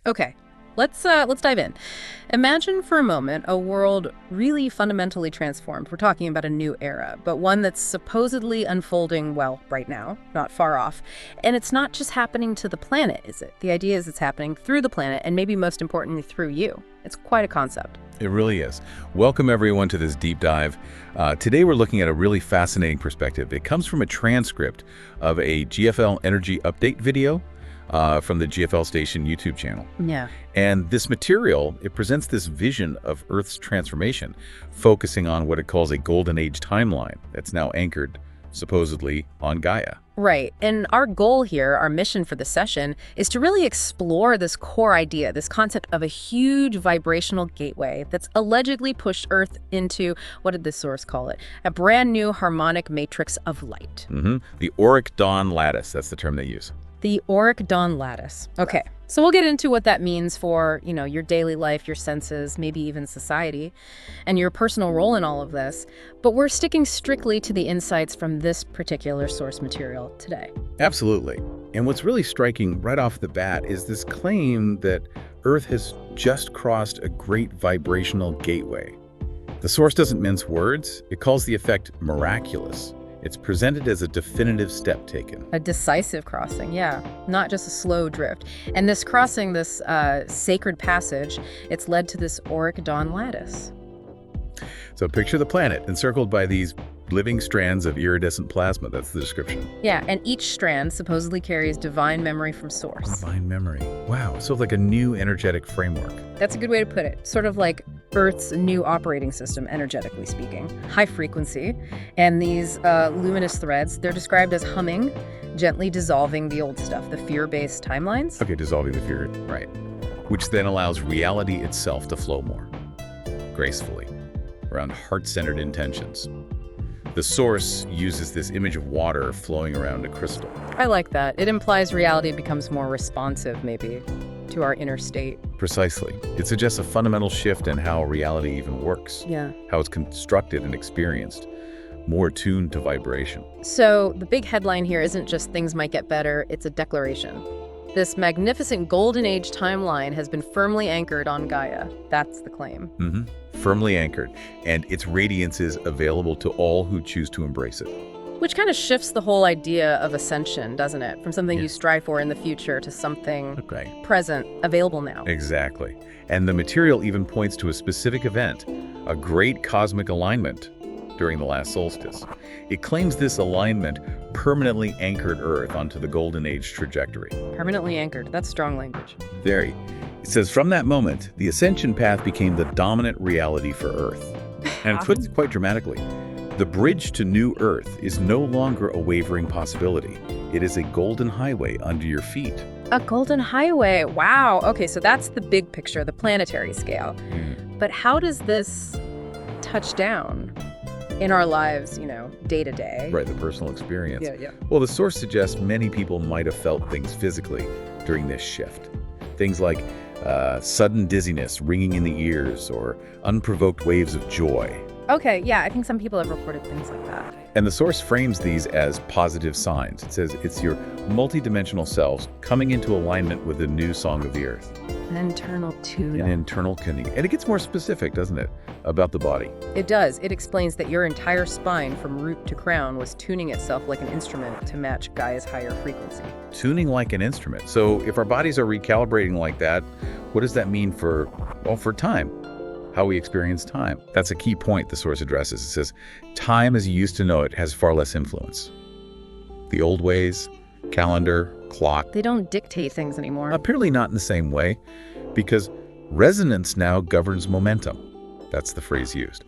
Okay, let's dive in. Imagine for a moment a world really fundamentally transformed. We're talking about a new era, but one that's supposedly unfolding, well, right now, not far off. And it's not just happening to the planet, is it? The idea is it's happening through the planet, and maybe most importantly, through you. It's quite a concept. It really is. Welcome everyone to this deep dive. Today we're looking at a really fascinating perspective. It comes from a transcript of a GFL Energy update video from the GFL Station YouTube channel. Yeah. And this material, it presents this vision of Earth's transformation, focusing on what it calls a golden age timeline that's now anchored, supposedly, on Gaia. Right. And our goal here, our mission for the session, is to really explore this core idea, this concept of a huge vibrational gateway that's allegedly pushed Earth into, what did this source call it? A brand new harmonic matrix of light. The Oric Dawn lattice, that's the term they use. The Oric Dawn lattice. Okay. So we'll get into what that means for, your daily life, your senses, maybe even society, and your personal role in all of this. But we're sticking strictly to the insights from this particular source material today. Absolutely. And what's really striking right off the bat is this claim that Earth has just crossed a great vibrational gateway. The source doesn't mince words. It calls the effect miraculous. It's presented as a definitive step taken. A decisive crossing, yeah, not just a slow drift. And this crossing, this sacred passage, it's led to this Oric Dawn lattice. So picture the planet encircled by these living strands of iridescent plasma. That's the description. Yeah, and each strand supposedly carries divine memory from source. Divine memory. Wow, so like a new energetic framework. That's a good way to put it. Sort of like Earth's new operating system, energetically speaking. High frequency. And these luminous threads, they're described as humming, gently dissolving the old stuff, the fear-based timelines. Okay, dissolving the fear, right. Which then allows reality itself to flow more gracefully around heart-centered intentions. The source uses this image of water flowing around a crystal. I like that. It implies reality becomes more responsive, maybe, to our inner state. Precisely. It suggests a fundamental shift in how reality even works. Yeah. How it's constructed and experienced, more tuned to vibration. So the big headline here isn't just things might get better, it's a declaration. This magnificent golden age timeline has been firmly anchored on Gaia. That's the claim. Firmly anchored, and its radiance is available to all who choose to embrace it. Which kind of shifts the whole idea of ascension, doesn't it? From something you strive for in the future to something present, available now. Exactly. And the material even points to a specific event, a great cosmic alignment during the last solstice. It claims this alignment permanently anchored Earth onto the Golden Age trajectory. Permanently anchored. That's strong language. Very. It says, from that moment, the ascension path became the dominant reality for Earth. And put it quite dramatically, the bridge to new Earth is no longer a wavering possibility. It is a golden highway under your feet. A golden highway. Wow. Okay, so that's the big picture, the planetary scale. But how does this touch down in our lives, day to day? Right, the personal experience. Yeah. Well, the source suggests many people might have felt things physically during this shift. Things like sudden dizziness, ringing in the ears, or unprovoked waves of joy. Okay, yeah, I think some people have reported things like that. And the source frames these as positive signs. It says it's your multidimensional selves coming into alignment with the new song of the earth. An internal tune. An internal tuning. And it gets more specific, doesn't it, about the body? It does. It explains that your entire spine from root to crown was tuning itself like an instrument to match Gaia's higher frequency. Tuning like an instrument. So if our bodies are recalibrating like that, what does that mean for time? How we experience time. That's a key point the source addresses. It says, time as you used to know it has far less influence. The old ways, calendar, clock. They don't dictate things anymore. Apparently not in the same way, because resonance now governs momentum. That's the phrase used.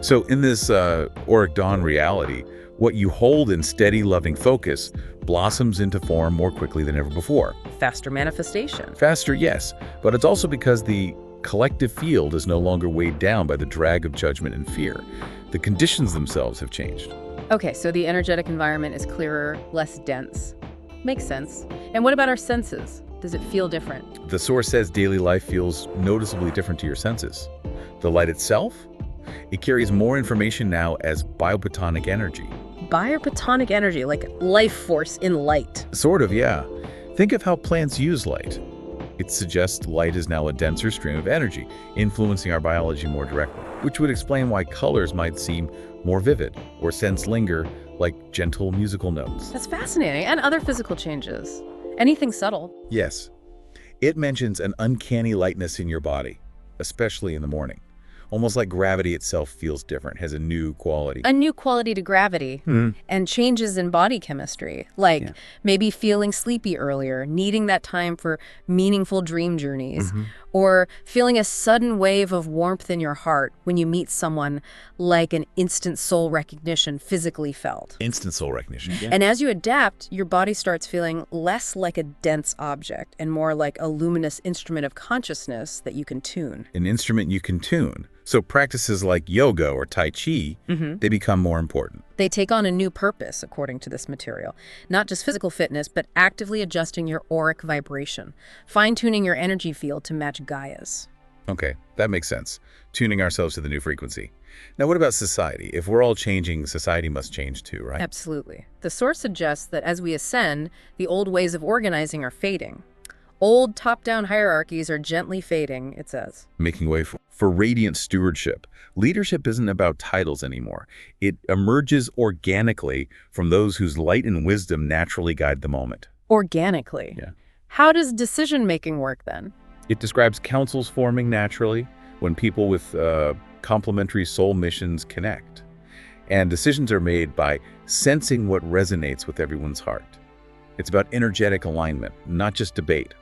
So in this Oric Dawn reality, what you hold in steady, loving focus blossoms into form more quickly than ever before. Faster manifestation. Faster, yes, but it's also because the collective field is no longer weighed down by the drag of judgment and fear. The conditions themselves have changed. Okay, so the energetic environment is clearer, less dense. Makes sense. And what about our senses? Does it feel different? The source says daily life feels noticeably different to your senses. The light itself, it carries more information now as biopotonic energy. Biopotonic energy, like life force in light. Sort of, yeah. Think of how plants use light. It suggests light is now a denser stream of energy, influencing our biology more directly, which would explain why colors might seem more vivid or scents linger like gentle musical notes. That's fascinating. And other physical changes. Anything subtle? Yes. It mentions an uncanny lightness in your body, especially in the morning. Almost like gravity itself feels different, has a new quality. A new quality to gravity and changes in body chemistry, like maybe feeling sleepy earlier, needing that time for meaningful dream journeys, or feeling a sudden wave of warmth in your heart when you meet someone, like an instant soul recognition physically felt. Instant soul recognition. Yeah. And as you adapt, your body starts feeling less like a dense object and more like a luminous instrument of consciousness that you can tune. An instrument you can tune. So practices like yoga or Tai Chi, they become more important. They take on a new purpose, according to this material. Not just physical fitness, but actively adjusting your auric vibration, fine-tuning your energy field to match Gaia's. Okay, that makes sense. Tuning ourselves to the new frequency. Now, what about society? If we're all changing, society must change too, right? Absolutely. The source suggests that as we ascend, the old ways of organizing are fading. Old top-down hierarchies are gently fading, it says. Making way for radiant stewardship. Leadership isn't about titles anymore. It emerges organically from those whose light and wisdom naturally guide the moment. Organically? Yeah. How does decision-making work then? It describes councils forming naturally when people with complementary soul missions connect. And decisions are made by sensing what resonates with everyone's heart. It's about energetic alignment, not just debate.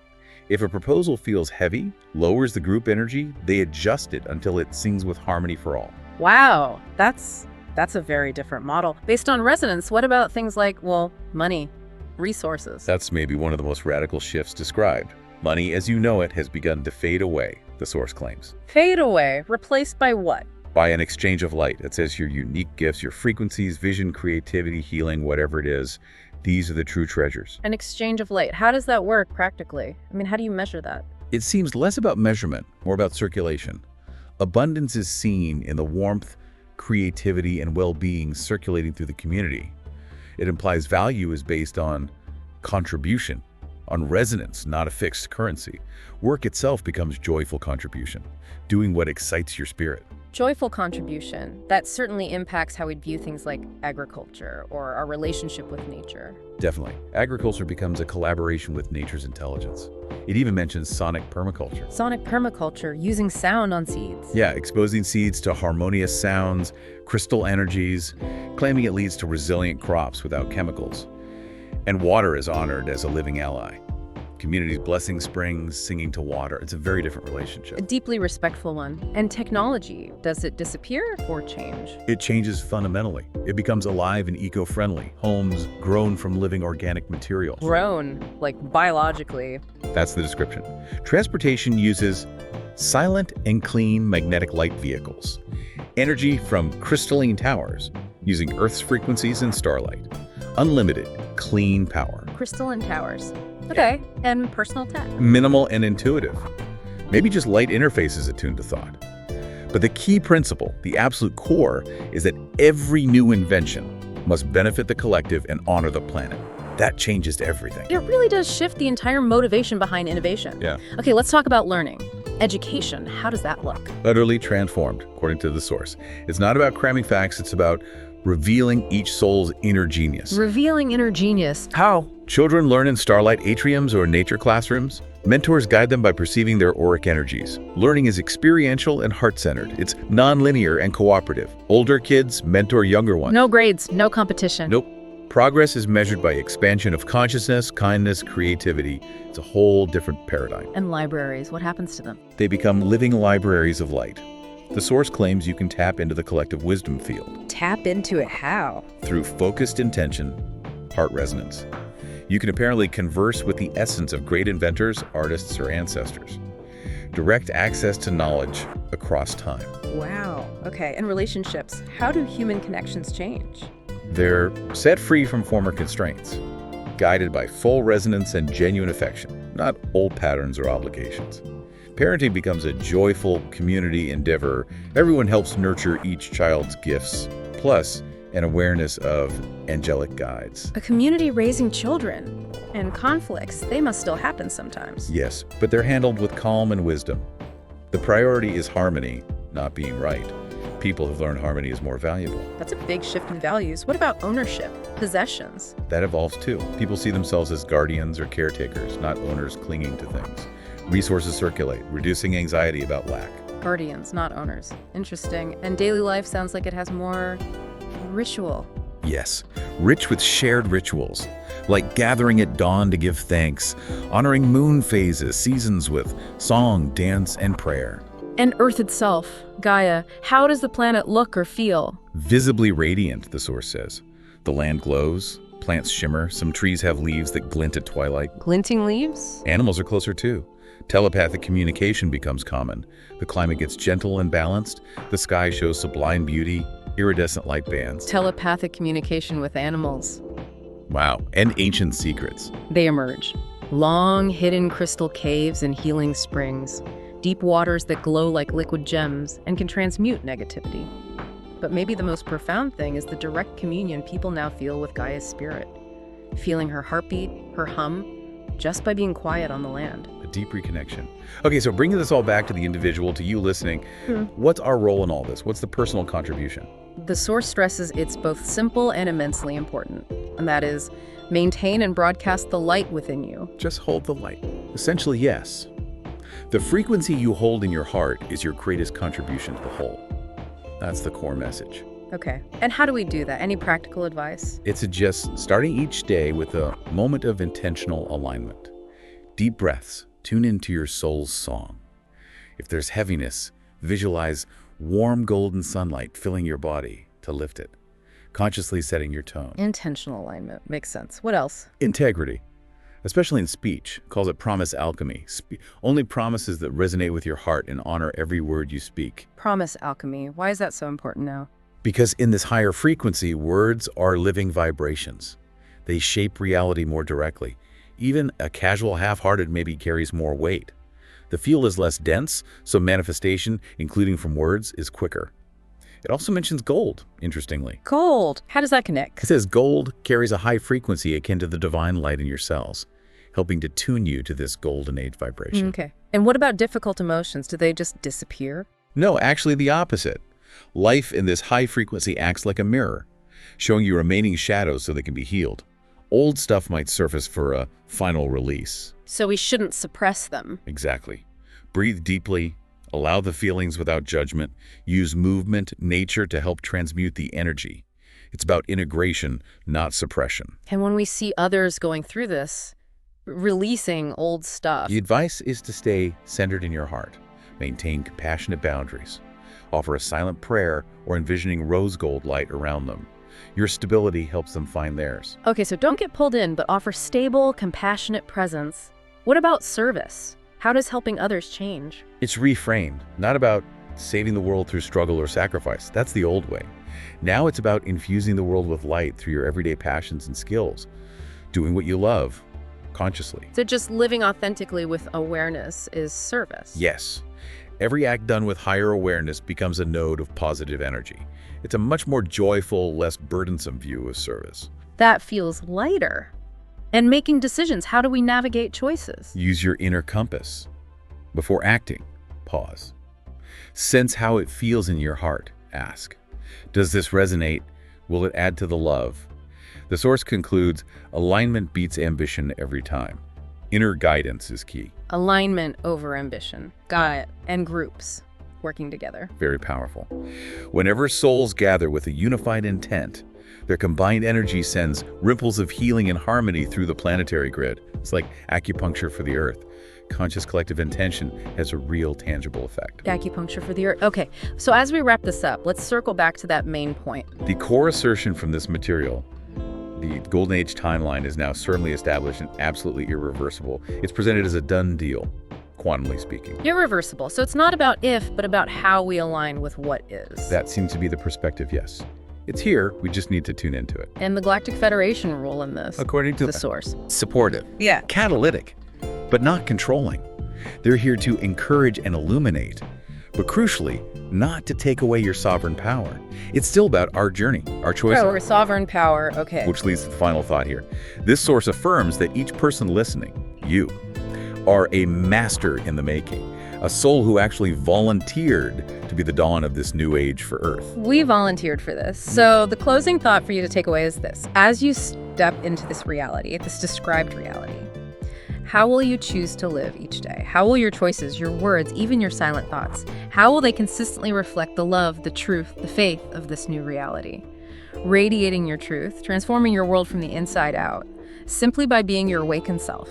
If a proposal feels heavy, lowers the group energy, they adjust it until it sings with harmony for all. Wow, that's a very different model. Based on resonance, what about things like, well, money, resources? That's maybe one of the most radical shifts described. Money as you know it has begun to fade away, the source claims. Fade away, replaced by what? By an exchange of light. It says your unique gifts, your frequencies, vision, creativity, healing, whatever it is. These are the true treasures. An exchange of light. How does that work practically? I mean, how do you measure that? It seems less about measurement, more about circulation. Abundance is seen in the warmth, creativity, and well-being circulating through the community. It implies value is based on contribution, on resonance, not a fixed currency. Work itself becomes joyful contribution, doing what excites your spirit. Joyful contribution. That certainly impacts how we view things like agriculture or our relationship with nature. Definitely. Agriculture becomes a collaboration with nature's intelligence. It even mentions sonic permaculture. Sonic permaculture, using sound on seeds. Yeah, exposing seeds to harmonious sounds, crystal energies, claiming it leads to resilient crops without chemicals. And water is honored as a living ally. Communities blessing springs, singing to water. It's a very different relationship. A deeply respectful one. And technology, does it disappear or change? It changes fundamentally. It becomes alive and eco-friendly. Homes grown from living organic materials. Grown, like biologically. That's the description. Transportation uses silent and clean magnetic light vehicles. Energy from crystalline towers, using Earth's frequencies and starlight. Unlimited, clean power. Crystalline towers. Okay, and personal tech. Minimal and intuitive. Maybe just light interfaces attuned to thought. But the key principle, the absolute core, is that every new invention must benefit the collective and honor the planet. That changes everything. It really does shift the entire motivation behind innovation. Yeah. Okay, let's talk about learning. Education, how does that look? Utterly transformed, according to the source. It's not about cramming facts, it's about revealing each soul's inner genius. Revealing inner genius. How? Children learn in starlight atriums or nature classrooms. Mentors guide them by perceiving their auric energies. Learning is experiential and heart-centered. It's non-linear and cooperative. Older kids mentor younger ones. No grades, no competition. Nope. Progress is measured by expansion of consciousness, kindness, creativity. It's a whole different paradigm. And libraries, what happens to them? They become living libraries of light. The source claims you can tap into the collective wisdom field. Tap into it how? Through focused intention, heart resonance. You can apparently converse with the essence of great inventors, artists, or ancestors. Direct access to knowledge across time. Wow. Okay, and relationships. How do human connections change? They're set free from former constraints, guided by full resonance and genuine affection, not old patterns or obligations. Parenting becomes a joyful community endeavor. Everyone helps nurture each child's gifts. Plus, and awareness of angelic guides. A community raising children. And conflicts, they must still happen sometimes. Yes, but they're handled with calm and wisdom. The priority is harmony, not being right. People have learned harmony is more valuable. That's a big shift in values. What about ownership, possessions? That evolves too. People see themselves as guardians or caretakers, not owners clinging to things. Resources circulate, reducing anxiety about lack. Guardians, not owners. Interesting. And daily life sounds like it has more ritual. Yes, rich with shared rituals, like gathering at dawn to give thanks, honoring moon phases, seasons with song, dance, and prayer. And Earth itself, Gaia, how does the planet look or feel? Visibly radiant, the source says. The land glows, plants shimmer, some trees have leaves that glint at twilight. Glinting leaves? Animals are closer too. Telepathic communication becomes common. The climate gets gentle and balanced. The sky shows sublime beauty, iridescent light bands. Telepathic communication with animals. Wow, and ancient secrets. They emerge. Long, hidden crystal caves and healing springs. Deep waters that glow like liquid gems and can transmute negativity. But maybe the most profound thing is the direct communion people now feel with Gaia's spirit. Feeling her heartbeat, her hum, just by being quiet on the land. A deep reconnection. Okay, so bringing this all back to the individual, to you listening, what's our role in all this? What's the personal contribution? The source stresses it's both simple and immensely important, and that is, maintain and broadcast the light within you. Just hold the light. Essentially, yes. The frequency you hold in your heart is your greatest contribution to the whole. That's the core message. Okay, and how do we do that? Any practical advice? It suggests starting each day with a moment of intentional alignment. Deep breaths, tune into your soul's song. If there's heaviness, visualize warm golden sunlight filling your body to lift it, consciously setting your tone. Intentional alignment, makes sense. What else? Integrity, especially in speech, calls it promise alchemy. Only promises that resonate with your heart and honor every word you speak. Promise alchemy. Why is that so important now? Because in this higher frequency, words are living vibrations. They shape reality more directly. Even a casual half-hearted maybe carries more weight. The field is less dense, so manifestation, including from words, is quicker. It also mentions gold, interestingly. Gold. How does that connect? It says gold carries a high frequency akin to the divine light in your cells, helping to tune you to this golden age vibration. Okay. And what about difficult emotions? Do they just disappear? No, actually the opposite. Life in this high frequency acts like a mirror, showing you remaining shadows so they can be healed. Old stuff might surface for a final release. So we shouldn't suppress them. Exactly. Breathe deeply, allow the feelings without judgment, use movement, nature to help transmute the energy. It's about integration, not suppression. And when we see others going through this, releasing old stuff. The advice is to stay centered in your heart, maintain compassionate boundaries, offer a silent prayer or envisioning rose gold light around them. Your stability helps them find theirs. Okay, so don't get pulled in, but offer stable, compassionate presence. What about service? How does helping others change? It's reframed, not about saving the world through struggle or sacrifice. That's the old way. Now it's about infusing the world with light through your everyday passions and skills, doing what you love, consciously. So just living authentically with awareness is service? Yes. Every act done with higher awareness becomes a node of positive energy. It's a much more joyful, less burdensome view of service. That feels lighter. And making decisions, how do we navigate choices? Use your inner compass. Before acting, pause. Sense how it feels in your heart. Ask, does this resonate? Will it add to the love? The source concludes, alignment beats ambition every time. Inner guidance is key. Alignment over ambition. Got it. And groups working together. Very powerful. Whenever souls gather with a unified intent, their combined energy sends ripples of healing and harmony through the planetary grid. It's like acupuncture for the earth. Conscious collective intention has a real tangible effect. Acupuncture for the earth. Okay, so as we wrap this up, let's circle back to that main point. The core assertion from this material, the Golden Age timeline, is now certainly established and absolutely irreversible. It's presented as a done deal, quantumly speaking. Irreversible. So it's not about if, but about how we align with what is. That seems to be the perspective, yes. It's here, we just need to tune into it. And the Galactic Federation role in this? According to the source. Supportive. Yeah. Catalytic, but not controlling. They're here to encourage and illuminate, but crucially, not to take away your sovereign power. It's still about our journey, our choices. Oh, or sovereign power, okay. Which leads to the final thought here. This source affirms that each person listening, you, are a master in the making, a soul who actually volunteered to be the dawn of this new age for Earth. We volunteered for this. So the closing thought for you to take away is this. As you step into this reality, this described reality, how will you choose to live each day? How will your choices, your words, even your silent thoughts, how will they consistently reflect the love, the truth, the faith of this new reality? Radiating your truth, transforming your world from the inside out, simply by being your awakened self.